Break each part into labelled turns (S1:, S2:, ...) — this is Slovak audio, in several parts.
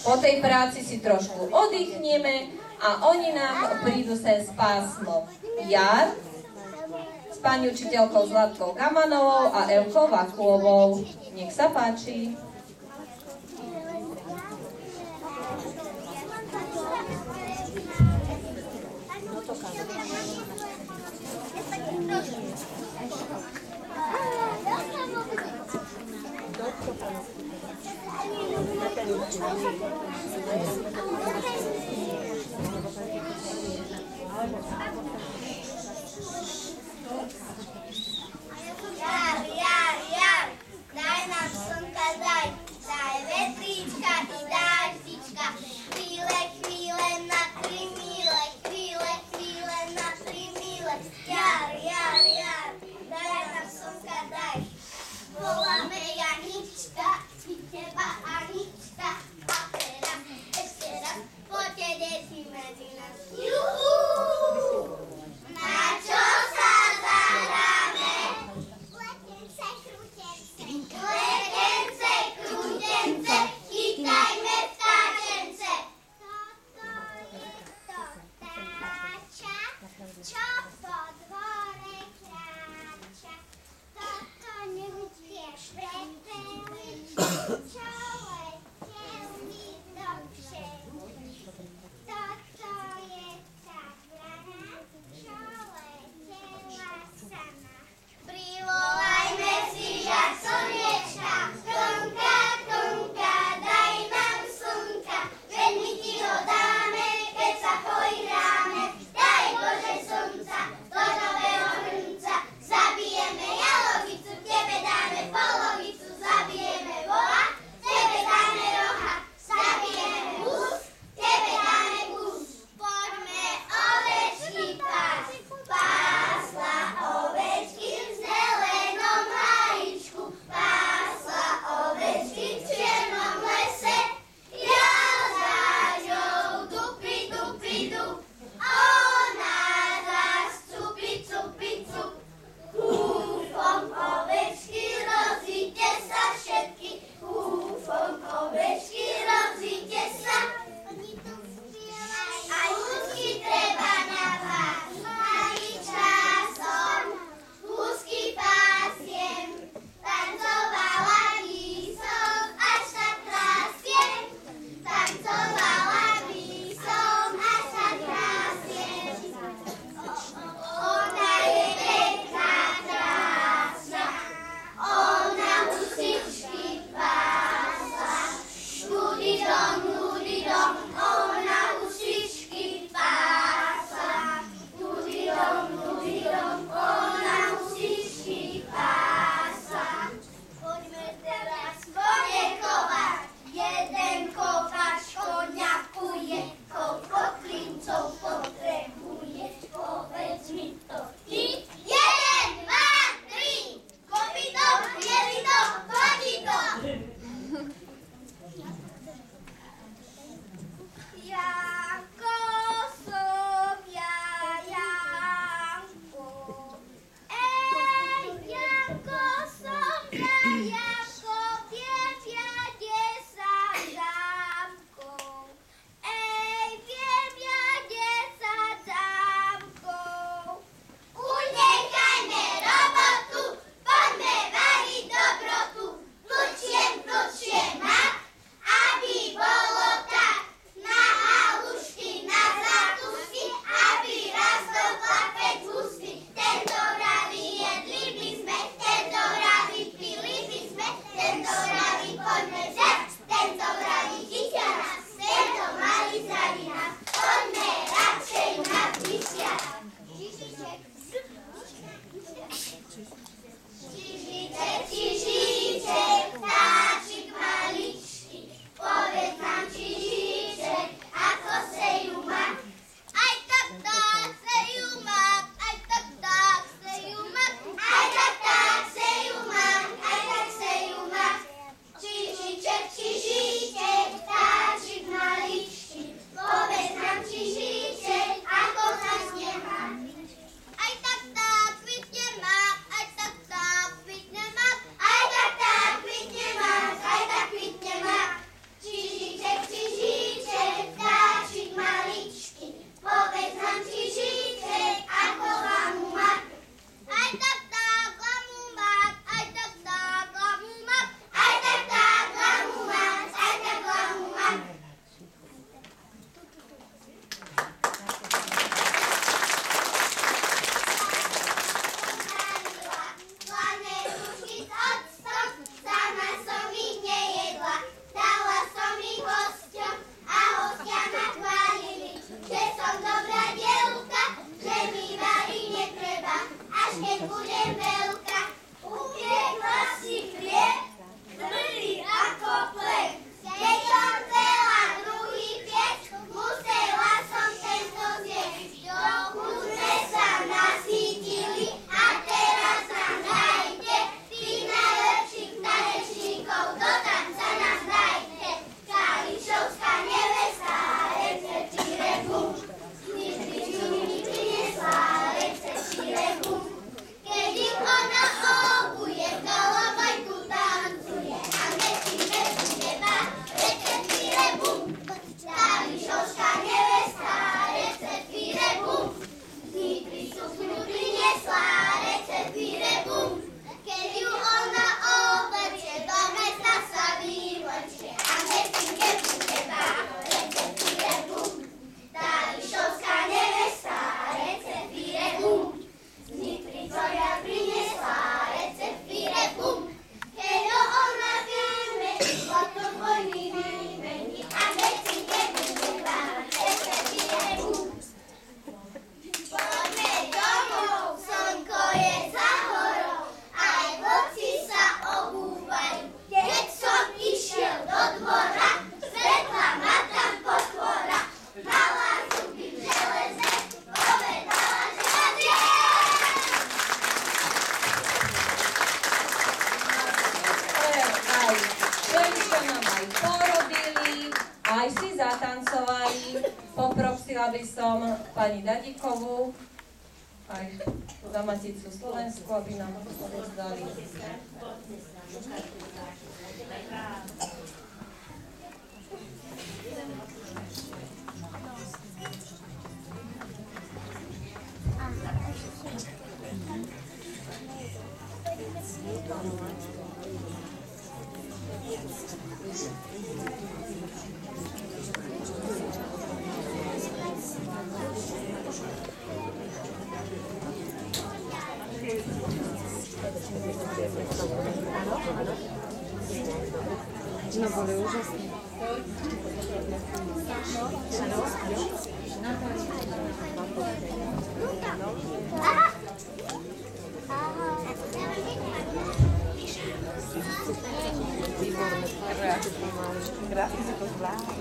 S1: Po tej práci si trošku oddychneme a oni nám prídu sem s pásmom Jar s pani učiteľkou Zlatkou Kamanovou a Elkou Vakuovou. Nech sa páči.
S2: Jar, daj nám slnka, daj vetríčka i dáždička, chvíle na 3 míle, chvíle na 3 míle. Jar, daj nám slnka, daj. Voláme Janička, i teba Anička, a teraz ešte raz, poďte deti medzi nás. Juhu! Na čo sa zahráme? Letence, krútence, chytajme vtáčence. Toto je to vtáča, čo po dvore kráča. Toto nevieš preteliť, čo letel mi do kšeru. Toto je tá vrana, čo letela sama. Privolajme si žar slniečka, Tonka, daj nám slnka, veď my ti ho dáme, keď sa poihráme. Daj Bože slnca, do nového hrnca, zabijeme jalovicu, tebe dáme polovicu, zabijeme vola, Potom vojny vymení a veci nebude báť, že sa vyjemu. Poďme domov, slnko je za horou, aj vlci sa obúvajú. Keď som išiel do dvora, svetla ma tam potvora. Mala zuby železné, povedala, že ma zje.
S1: Aj čo nám aj porobili, aj si zatancovali. Poprosila by som pani Dadíkovú, aj za Maticu Slovensku, aby nám odovzdali.
S3: No boli úžasné. Výborné, krásne sa to zvládlo.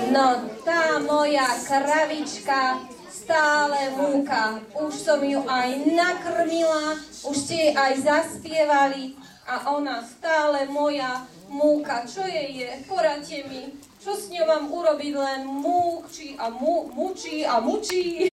S1: No, tá moja kravička stále múka. Už som ju aj nakrmila, už ste jej aj zaspievali a ona stále moja múka. Čo jej je? Poradte mi. Čo s ňou mám urobiť? Len múči a mučí a mučí.